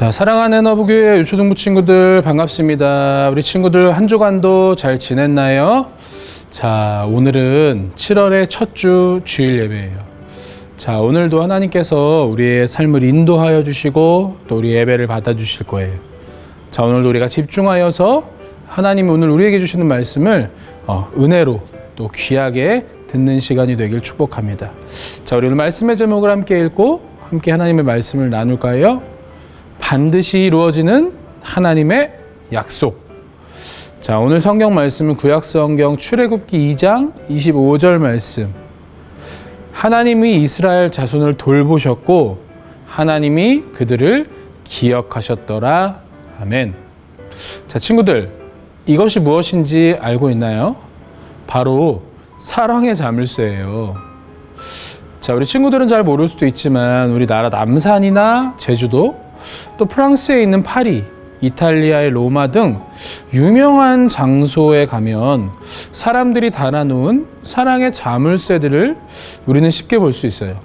자, 사랑하는 어부교회 유초등부 친구들 반갑습니다. 우리 친구들 한 주간도 잘 지냈나요? 자, 오늘은 7월의 첫 주 주일 예배예요. 자, 오늘도 하나님께서 우리의 삶을 인도하여 주시고 또 우리 예배를 받아 주실 거예요. 자, 오늘도 우리가 집중하여서 하나님이 오늘 우리에게 주시는 말씀을 은혜로 또 귀하게 듣는 시간이 되길 축복합니다. 자, 우리 오늘 말씀의 제목을 함께 읽고 함께 하나님의 말씀을 나눌까요? 반드시 이루어지는 하나님의 약속. 자, 오늘 성경 말씀은 구약성경 출애굽기 2장 25절 말씀. 하나님이 이스라엘 자손을 돌보셨고 하나님이 그들을 기억하셨더라. 아멘. 자, 친구들, 이것이 무엇인지 알고 있나요? 바로 사랑의 자물쇠예요. 자, 우리 친구들은 잘 모를 수도 있지만 우리 나라 남산이나 제주도, 또 프랑스에 있는 파리, 이탈리아의 로마 등 유명한 장소에 가면 사람들이 달아놓은 사랑의 자물쇠들을 우리는 쉽게 볼 수 있어요.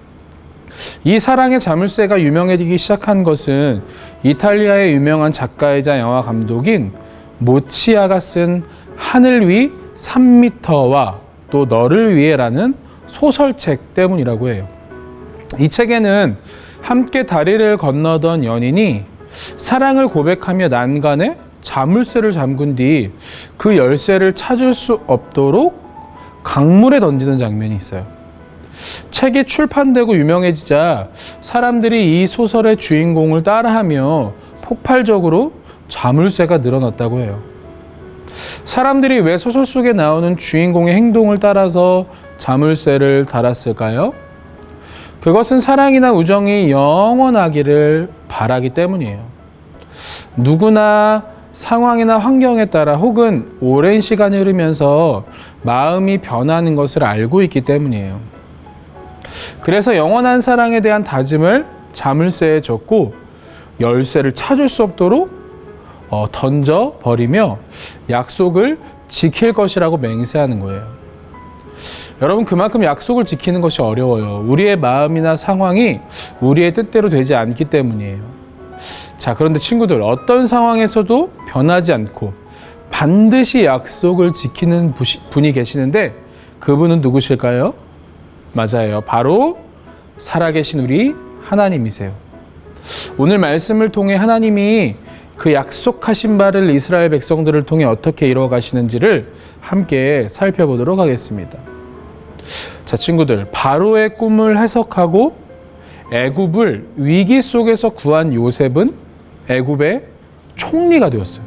이 사랑의 자물쇠가 유명해지기 시작한 것은 이탈리아의 유명한 작가이자 영화 감독인 모치아가 쓴 하늘 위 3m와 또 너를 위해라는 소설책 때문이라고 해요. 이 책에는 함께 다리를 건너던 연인이 사랑을 고백하며 난간에 자물쇠를 잠근 뒤 그 열쇠를 찾을 수 없도록 강물에 던지는 장면이 있어요. 책이 출판되고 유명해지자 사람들이 이 소설의 주인공을 따라하며 폭발적으로 자물쇠가 늘어났다고 해요. 사람들이 왜 소설 속에 나오는 주인공의 행동을 따라서 자물쇠를 달았을까요? 그것은 사랑이나 우정이 영원하기를 바라기 때문이에요. 누구나 상황이나 환경에 따라 혹은 오랜 시간이 흐르면서 마음이 변하는 것을 알고 있기 때문이에요. 그래서 영원한 사랑에 대한 다짐을 자물쇠에 적고 열쇠를 찾을 수 없도록 던져버리며 약속을 지킬 것이라고 맹세하는 거예요. 여러분, 그만큼 약속을 지키는 것이 어려워요. 우리의 마음이나 상황이 우리의 뜻대로 되지 않기 때문이에요. 자, 그런데 친구들, 어떤 상황에서도 변하지 않고 반드시 약속을 지키는 분이 계시는데 그분은 누구실까요? 맞아요. 바로 살아계신 우리 하나님이세요. 오늘 말씀을 통해 하나님이 그 약속하신 바를 이스라엘 백성들을 통해 어떻게 이루어 가시는지를 함께 살펴보도록 하겠습니다. 자, 친구들, 바로의 꿈을 해석하고 애굽을 위기 속에서 구한 요셉은 애굽의 총리가 되었어요.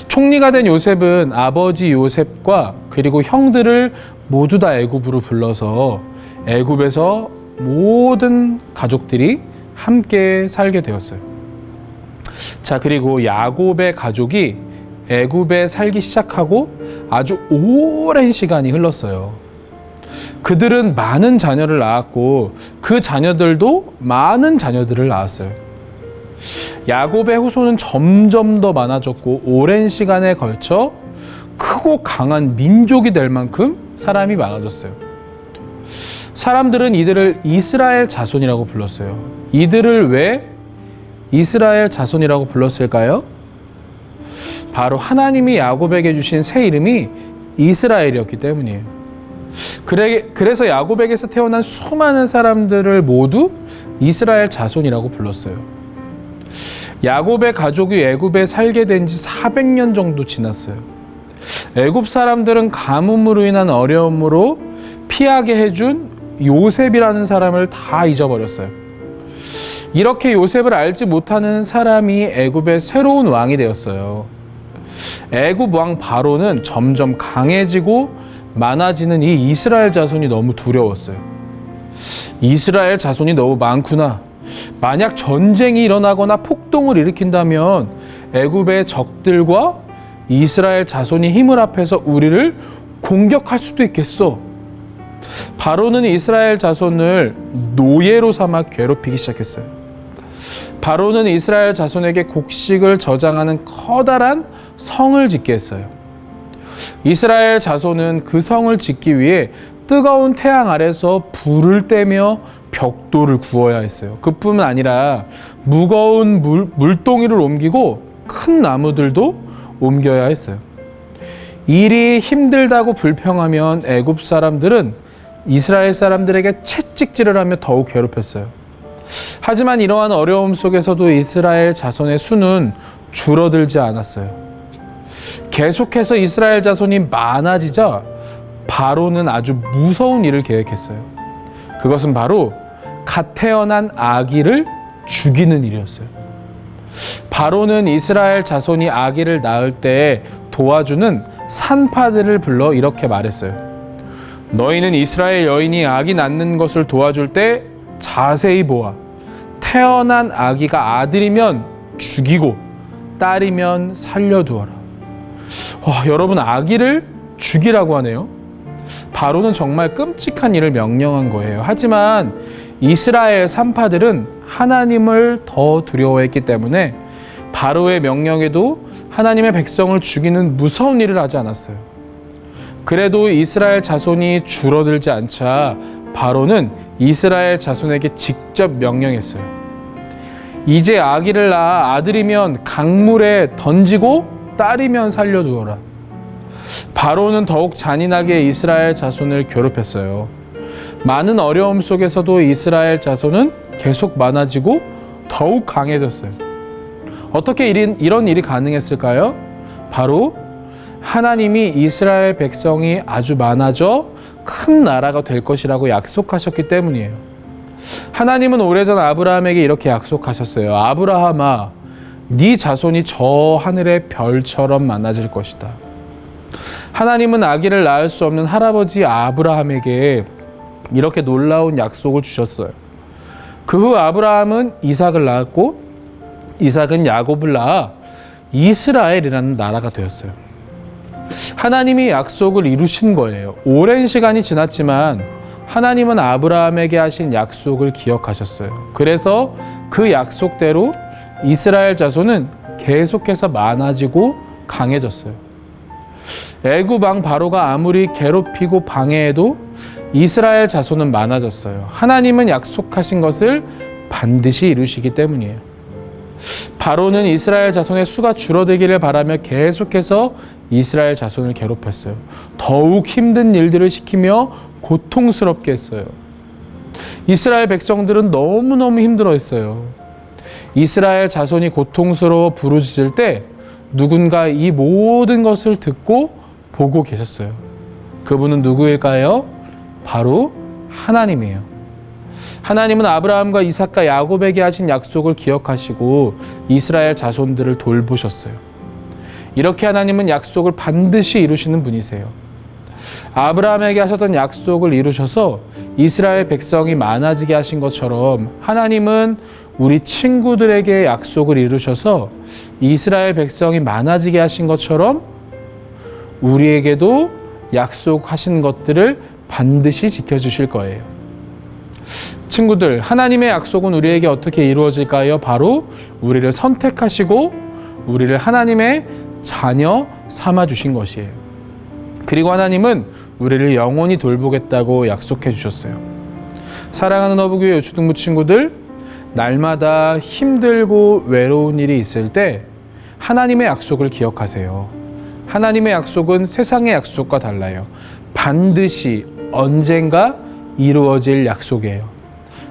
총리가 된 요셉은 아버지 요셉과 그리고 형들을 모두 다 애굽으로 불러서 애굽에서 모든 가족들이 함께 살게 되었어요. 자, 그리고 야곱의 가족이 애굽에 살기 시작하고 아주 오랜 시간이 흘렀어요. 그들은 많은 자녀를 낳았고 그 자녀들도 많은 자녀들을 낳았어요. 야곱의 후손은 점점 더 많아졌고 오랜 시간에 걸쳐 크고 강한 민족이 될 만큼 사람이 많아졌어요. 사람들은 이들을 이스라엘 자손이라고 불렀어요. 이들을 왜 이스라엘 자손이라고 불렀을까요? 바로 하나님이 야곱에게 주신 새 이름이 이스라엘이었기 때문이에요. 그래서 야곱에게서 태어난 수많은 사람들을 모두 이스라엘 자손이라고 불렀어요. 야곱의 가족이 애굽에 살게 된 지 400년 정도 지났어요. 애굽 사람들은 가뭄으로 인한 어려움으로 피하게 해준 요셉이라는 사람을 다 잊어버렸어요. 이렇게 요셉을 알지 못하는 사람이 애굽의 새로운 왕이 되었어요. 애굽 왕 바로는 점점 강해지고 많아지는 이 이스라엘 자손이 너무 두려웠어요. 이스라엘 자손이 너무 많구나. 만약 전쟁이 일어나거나 폭동을 일으킨다면 애굽의 적들과 이스라엘 자손이 힘을 합해서 우리를 공격할 수도 있겠어. 바로는 이스라엘 자손을 노예로 삼아 괴롭히기 시작했어요. 바로는 이스라엘 자손에게 곡식을 저장하는 커다란 성을 짓게 했어요. 이스라엘 자손은 그 성을 짓기 위해 뜨거운 태양 아래서 불을 떼며 벽돌을 구워야 했어요. 그뿐만 아니라 무거운 물동이를 옮기고 큰 나무들도 옮겨야 했어요. 일이 힘들다고 불평하면 애굽 사람들은 이스라엘 사람들에게 채찍질을 하며 더욱 괴롭혔어요. 하지만 이러한 어려움 속에서도 이스라엘 자손의 수는 줄어들지 않았어요. 계속해서 이스라엘 자손이 많아지자 바로는 아주 무서운 일을 계획했어요. 그것은 바로 갓 태어난 아기를 죽이는 일이었어요. 바로는 이스라엘 자손이 아기를 낳을 때 도와주는 산파들을 불러 이렇게 말했어요. 너희는 이스라엘 여인이 아기 낳는 것을 도와줄 때 자세히 보아. 태어난 아기가 아들이면 죽이고 딸이면 살려두어라. 와, 여러분, 아기를 죽이라고 하네요. 바로는 정말 끔찍한 일을 명령한 거예요. 하지만 이스라엘 산파들은 하나님을 더 두려워했기 때문에 바로의 명령에도 하나님의 백성을 죽이는 무서운 일을 하지 않았어요. 그래도 이스라엘 자손이 줄어들지 않자 바로는 이스라엘 자손에게 직접 명령했어요. 이제 아기를 낳아 아들이면 강물에 던지고 딸이면 살려두어라. 바로는 더욱 잔인하게 이스라엘 자손을 괴롭혔어요. 많은 어려움 속에서도 이스라엘 자손은 계속 많아지고 더욱 강해졌어요. 어떻게 이런 일이 가능했을까요? 바로 하나님이 이스라엘 백성이 아주 많아져 큰 나라가 될 것이라고 약속하셨기 때문이에요. 하나님은 오래전 아브라함에게 이렇게 약속하셨어요. 아브라함아, 네 자손이 저 하늘의 별처럼 많아질 것이다. 하나님은 아기를 낳을 수 없는 할아버지 아브라함에게 이렇게 놀라운 약속을 주셨어요. 그 후 아브라함은 이삭을 낳았고 이삭은 야곱을 낳아 이스라엘이라는 나라가 되었어요. 하나님이 약속을 이루신 거예요. 오랜 시간이 지났지만 하나님은 아브라함에게 하신 약속을 기억하셨어요. 그래서 그 약속대로 이스라엘 자손은 계속해서 많아지고 강해졌어요. 애굽 왕 바로가 아무리 괴롭히고 방해해도 이스라엘 자손은 많아졌어요. 하나님은 약속하신 것을 반드시 이루시기 때문이에요. 바로는 이스라엘 자손의 수가 줄어들기를 바라며 계속해서 이스라엘 자손을 괴롭혔어요. 더욱 힘든 일들을 시키며 고통스럽게 했어요. 이스라엘 백성들은 너무너무 힘들어했어요. 이스라엘 자손이 고통스러워 부르짖을 때 누군가 이 모든 것을 듣고 보고 계셨어요. 그분은 누구일까요? 바로 하나님이에요. 하나님은 아브라함과 이삭과 야곱에게 하신 약속을 기억하시고 이스라엘 자손들을 돌보셨어요. 이렇게 하나님은 약속을 반드시 이루시는 분이세요. 아브라함에게 하셨던 약속을 이루셔서 이스라엘 백성이 많아지게 하신 것처럼 하나님은 우리 친구들에게 약속을 이루셔서 이스라엘 백성이 많아지게 하신 것처럼 우리에게도 약속하신 것들을 반드시 지켜주실 거예요. 친구들, 하나님의 약속은 우리에게 어떻게 이루어질까요? 바로 우리를 선택하시고 우리를 하나님의 자녀 삼아주신 것이에요. 그리고 하나님은 우리를 영원히 돌보겠다고 약속해 주셨어요. 사랑하는 어부교회 유초등부 친구들, 날마다 힘들고 외로운 일이 있을 때 하나님의 약속을 기억하세요. 하나님의 약속은 세상의 약속과 달라요. 반드시 언젠가 이루어질 약속이에요.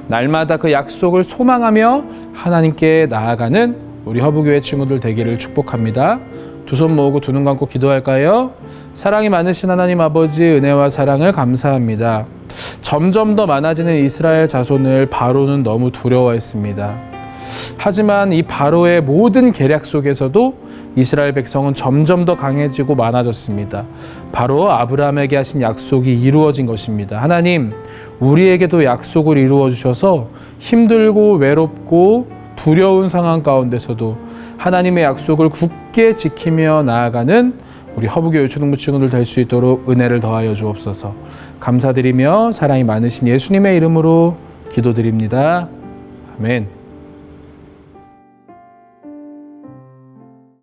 날마다 그 약속을 소망하며 하나님께 나아가는 우리 허브교회 친구들 되기를 축복합니다. 두 손 모으고 두 눈 감고 기도할까요? 사랑이 많으신 하나님 아버지, 은혜와 사랑을 감사합니다. 점점 더 많아지는 이스라엘 자손을 바로는 너무 두려워했습니다. 하지만 이 바로의 모든 계략 속에서도 이스라엘 백성은 점점 더 강해지고 많아졌습니다. 바로 아브라함에게 하신 약속이 이루어진 것입니다. 하나님, 우리에게도 약속을 이루어 주셔서 힘들고 외롭고 두려운 상황 가운데서도 하나님의 약속을 굳게 지키며 나아가는 우리 허브교회 초등부 친구들 될 수 있도록 은혜를 더하여 주옵소서. 감사드리며 사랑이 많으신 예수님의 이름으로 기도드립니다. 아멘.